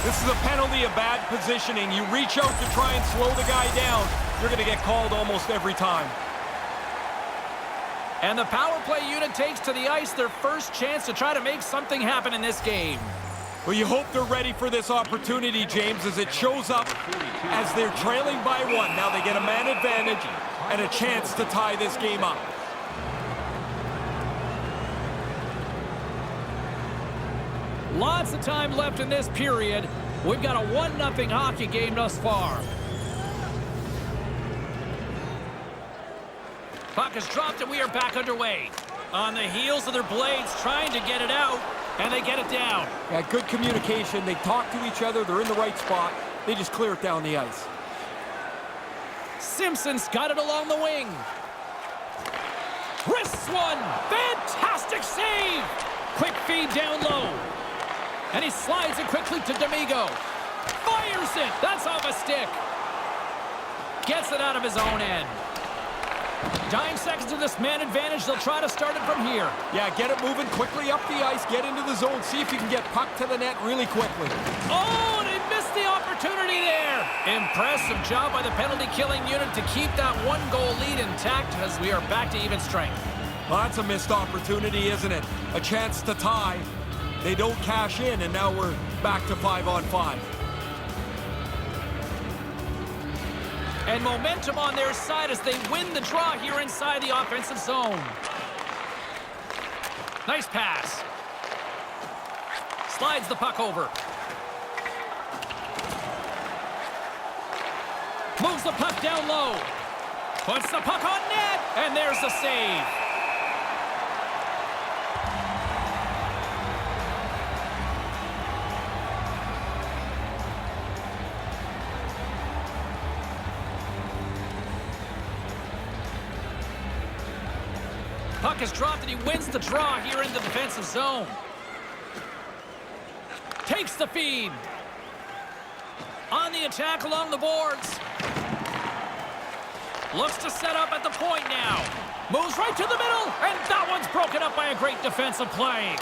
This is a penalty of bad positioning. You reach out to try and slow the guy down, you're going to get called almost every time. And the power play unit takes to the ice their first chance to try to make something happen in this game. Well, you hope they're ready for this opportunity, James, as it shows up as they're trailing by 1. Now they get a man advantage and a chance to tie this game up. Lots of time left in this period. We've got a 1-0 hockey game thus far. Puck is dropped and we are back underway. On the heels of their blades, trying to get it out, and they get it down. Yeah, good communication. They talk to each other. They're in the right spot. They just clear it down the ice. Simpson's got it along the wing. Wrists one. Fantastic save. Quick feed down low. And he slides it quickly to D'Amigo. Fires it. That's off a stick. Gets it out of his own end. Dying seconds of this man advantage. They'll try to start it from here. Yeah, get it moving quickly up the ice. Get into the zone. See if you can get puck to the net really quickly. Oh, they missed the opportunity there. Impressive job by the penalty-killing unit to keep that 1-goal lead intact as we are back to even strength. Well, that's a missed opportunity, isn't it? A chance to tie. They don't cash in, and now we're back to 5-on-5. And momentum on their side as they win the draw here inside the offensive zone. Nice pass. Slides the puck over. Moves the puck down low. Puts the puck on net, and there's the save. Puck is dropped and he wins the draw here in the defensive zone. Takes the feed. On the attack along the boards. Looks to set up at the point now. Moves right to the middle, and that one's broken up by a great defensive play.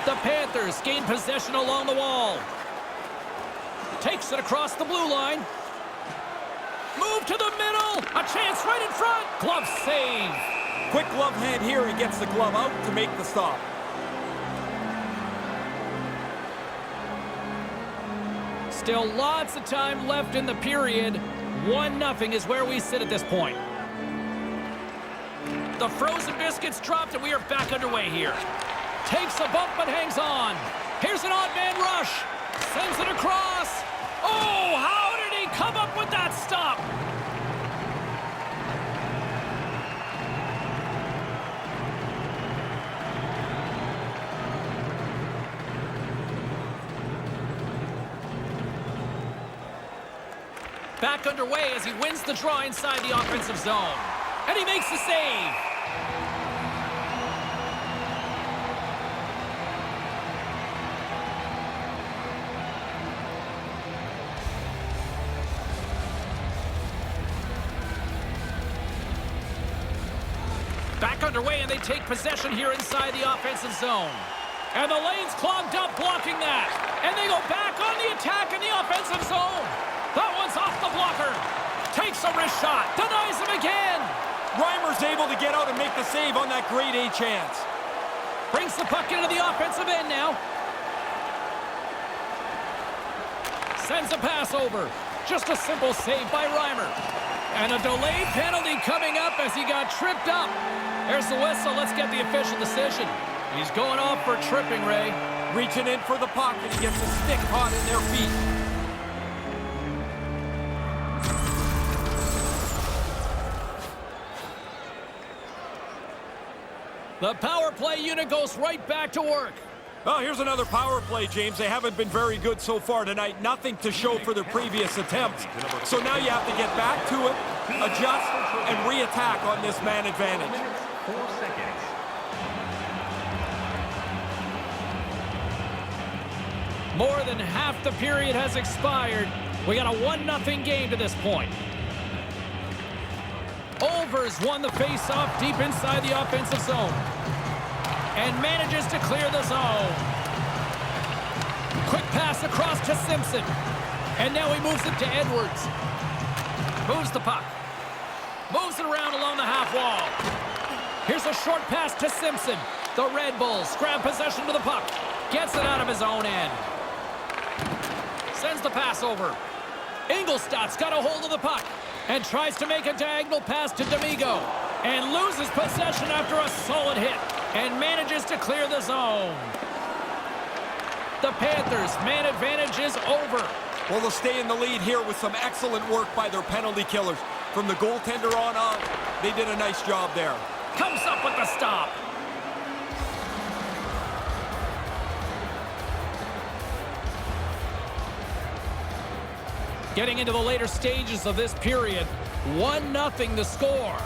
The Panthers gain possession along the wall. Takes it across the blue line. Move to the middle. A chance right in front. Glove save. Quick glove hand here. He gets the glove out to make the stop. Still lots of time left in the period. 1-0 is where we sit at this point. The frozen biscuits dropped and we are back underway here. Takes a bump but hangs on. Here's an odd man rush. Sends it across. Oh, how did he come up with that stop? Back underway as he wins the draw inside the offensive zone. And he makes the save. Back underway, and they take possession here inside the offensive zone. And the lane's clogged up blocking that. And they go back on the attack in the offensive zone. That one's off the blocker. Takes a wrist shot. Denies him again. Reimer's able to get out and make the save on that grade A chance. Brings the puck into the offensive end now. Sends a pass over. Just a simple save by Reimer. And a delayed penalty coming up as he got tripped up. There's the whistle. Let's get the official decision. He's going off for tripping, Ray. Reaching in for the puck, and he gets a stick caught in their feet. The power play unit goes right back to work. Oh, here's another power play, James. They haven't been very good so far tonight. Nothing to show for their previous attempts. So now you have to get back to it, adjust, and re-attack on this man advantage. 4 seconds. More than half the period has expired. We got a 1-0 game to this point. Overs won the face-off deep inside the offensive zone. And manages to clear the zone. Quick pass across to Simpson. And now he moves it to Edwards. Moves the puck. Moves it around along the half wall. Here's a short pass to Simpson. The Red Bulls grab possession to the puck. Gets it out of his own end. Sends the pass over. Ingolstadt's got a hold of the puck and tries to make a diagonal pass to D'Amigo. And loses possession after a solid hit. And manages to clear the zone. The Panthers' man advantage is over. Well, they'll stay in the lead here with some excellent work by their penalty killers. From the goaltender on up, they did a nice job there. Comes up with the stop. Getting into the later stages of this period, 1-0 the score.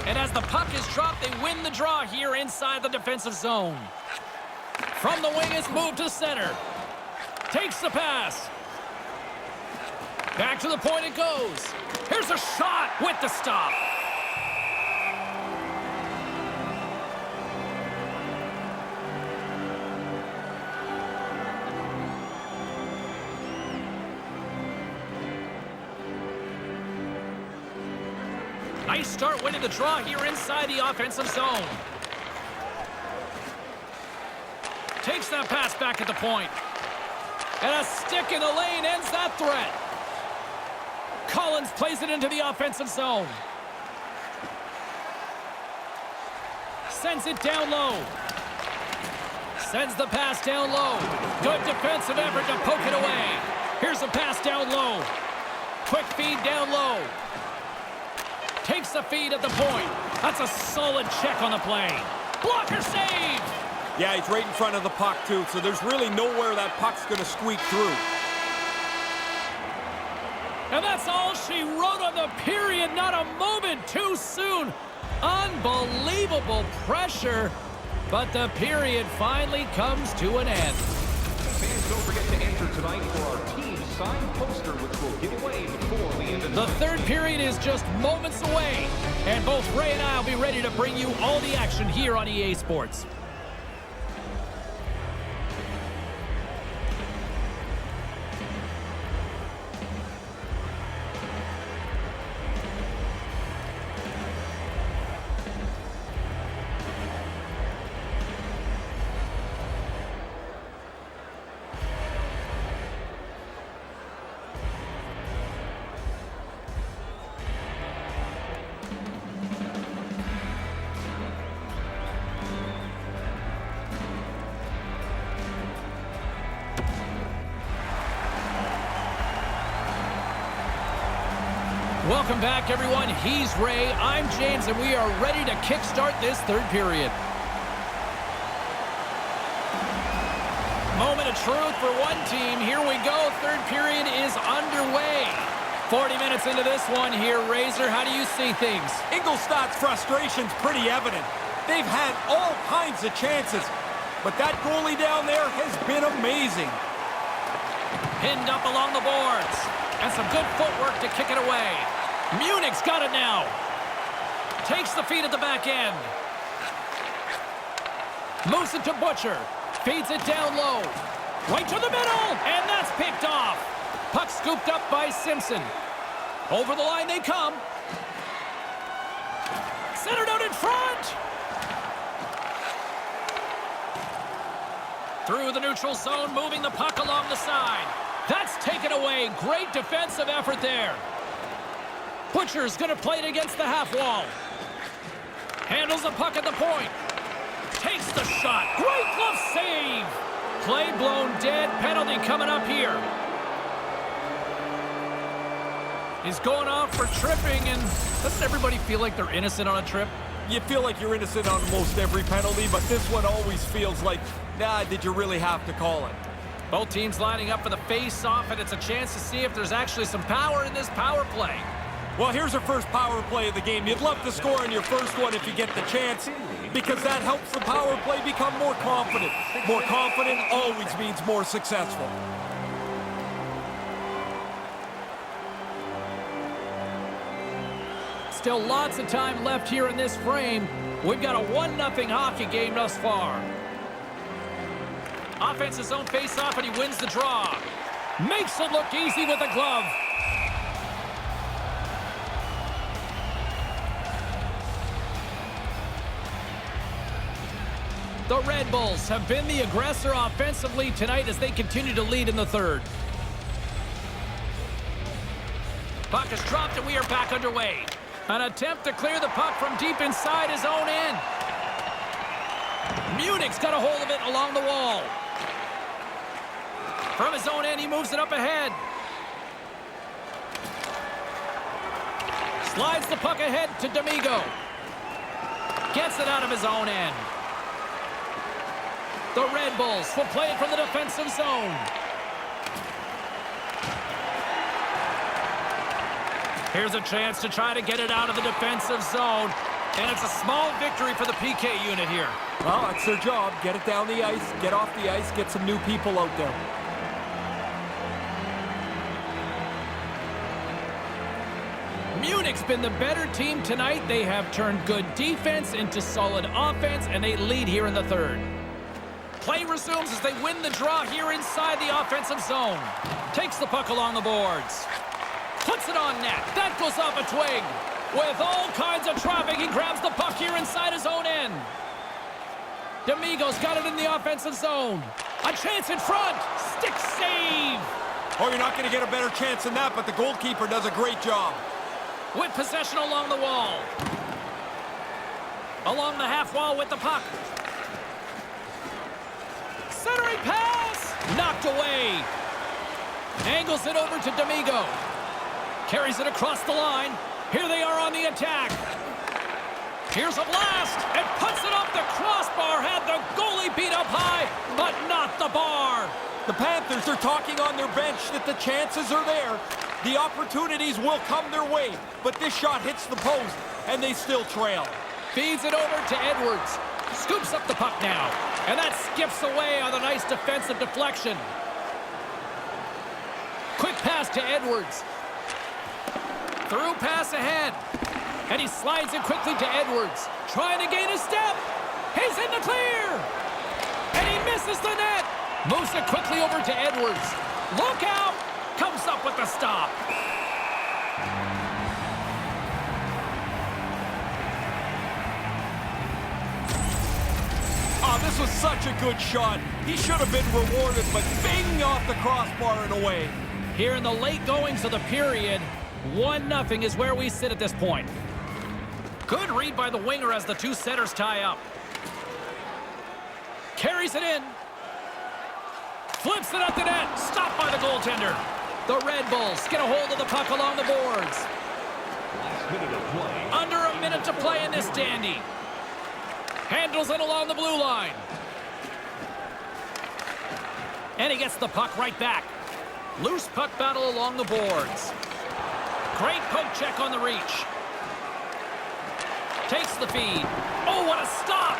And as the puck is dropped, they win the draw here inside the defensive zone. From the wing, it's moved to center. Takes the pass. Back to the point it goes. Here's a shot with the stop. Nice start winning the draw here inside the offensive zone. Takes that pass back at the point. And a stick in the lane ends that threat. Collins plays it into the offensive zone. Sends it down low. Sends the pass down low. Good defensive effort to poke it away. Here's a pass down low. Quick feed down low. Takes the feed at the point. That's a solid check on the play. Blocker save! Yeah, he's right in front of the puck, too, so there's really nowhere that puck's going to squeak through. And that's all she wrote on the period. Not a moment too soon. Unbelievable pressure. But the period finally comes to an end. Fans, don't forget to enter tonight for our team signed poster, which we'll give away before we end the third period is just moments away. And both Ray and I will be ready to bring you all the action here on EA Sports. Welcome back, everyone. He's Ray, I'm James, and we are ready to kickstart this third period. Moment of truth for one team. Here we go. Third period is underway. 40 minutes into this one here. Razor, how do you see things? Ingolstadt's frustration's pretty evident. They've had all kinds of chances, but that goalie down there has been amazing. Pinned up along the boards. And some good footwork to kick it away. Munich's got it now. Takes the feed at the back end. Moves it to Butcher. Feeds it down low. Right to the middle. And that's picked off. Puck scooped up by Simpson. Over the line they come. Centered out in front. Through the neutral zone, moving the puck along the side. That's taken away. Great defensive effort there. Butcher's going to play it against the half wall. Handles the puck at the point. Takes the shot. Great glove save. Play blown dead. Penalty coming up here. He's going off for tripping, and doesn't everybody feel like they're innocent on a trip? You feel like you're innocent on most every penalty, but this one always feels like, nah, did you really have to call it? Both teams lining up for the face-off, and it's a chance to see if there's actually some power in this power play. Well, here's our first power play of the game. You'd love to score in your first one if you get the chance, because that helps the power play become more confident. More confident always means more successful. Still lots of time left here in this frame. We've got a 1-0 hockey game thus far. Offensive zone face-off, and he wins the draw. Makes it look easy with a glove. The Red Bulls have been the aggressor offensively tonight as they continue to lead in the third. Puck is dropped, and we are back underway. An attempt to clear the puck from deep inside his own end. Munich's got a hold of it along the wall. From his own end, he moves it up ahead. Slides the puck ahead to D'Amigo. Gets it out of his own end. The Red Bulls will play it from the defensive zone. Here's a chance to try to get it out of the defensive zone. And it's a small victory for the PK unit here. Well, that's their job. Get it down the ice, get off the ice, get some new people out there. Munich's been the better team tonight. They have turned good defense into solid offense, and they lead here in the third. Play resumes as they win the draw here inside the offensive zone. Takes the puck along the boards. Puts it on net. That goes off a twig. With all kinds of traffic, he grabs the puck here inside his own end. D'Amigo's got it in the offensive zone. A chance in front. Stick save. Oh, you're not going to get a better chance than that, but the goalkeeper does a great job. With possession along the wall. Along the half wall with the puck. Centering pass! Knocked away. Angles it over to D'Amigo. Carries it across the line. Here they are on the attack. Here's a blast, and puts it up the crossbar. Had the goalie beat up high, but not the bar. The Panthers are talking on their bench that the chances are there. The opportunities will come their way, but this shot hits the post, and they still trail. Feeds it over to Edwards. Scoops up the puck now, and that skips away on a nice defensive deflection. Quick pass to Edwards. Through pass ahead. And he slides it quickly to Edwards. Trying to gain a step. He's in the clear. And he misses the net. Moves it quickly over to Edwards. Look out. Comes up with the stop. Oh, this was such a good shot. He should have been rewarded, but bing off the crossbar and away. Here in the late goings of the period, 1-0 is where we sit at this point. Good read by the winger as the two setters tie up. Carries it in. Flips it at the net. Stopped by the goaltender. The Red Bulls get a hold of the puck along the boards. Last minute of play. Under a minute to play in this dandy. Handles it along the blue line. And he gets the puck right back. Loose puck battle along the boards. Great poke check on the reach. Takes the feed. Oh, what a stop!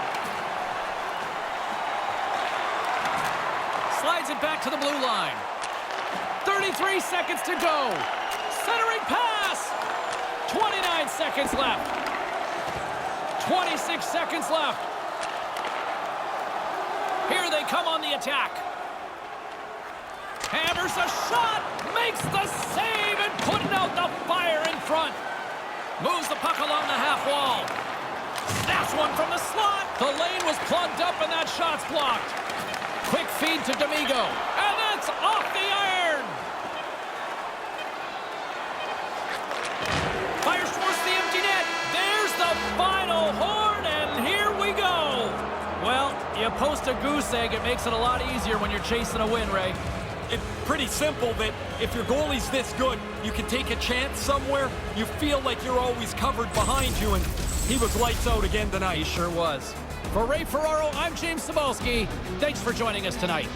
Slides it back to the blue line. 33 seconds to go. Centering pass! 29 seconds left. 26 seconds left. Here they come on the attack. Hammers a shot, makes the save, and putting out the fire in front. Moves the puck along the half wall. Snaps one from the slot. The lane was plugged up, and that shot's blocked. Quick feed to D'Amigo, and that's off the iron. Fires towards the empty net. There's the final horn, and here we go. Well, you post a goose egg, it makes it a lot easier when you're chasing a win, Ray. It's pretty simple that if your goalie's this good, you can take a chance somewhere. You feel like you're always covered behind you, and he was lights out again tonight. He sure was. For Ray Ferraro, I'm James Cybulski. Thanks for joining us tonight.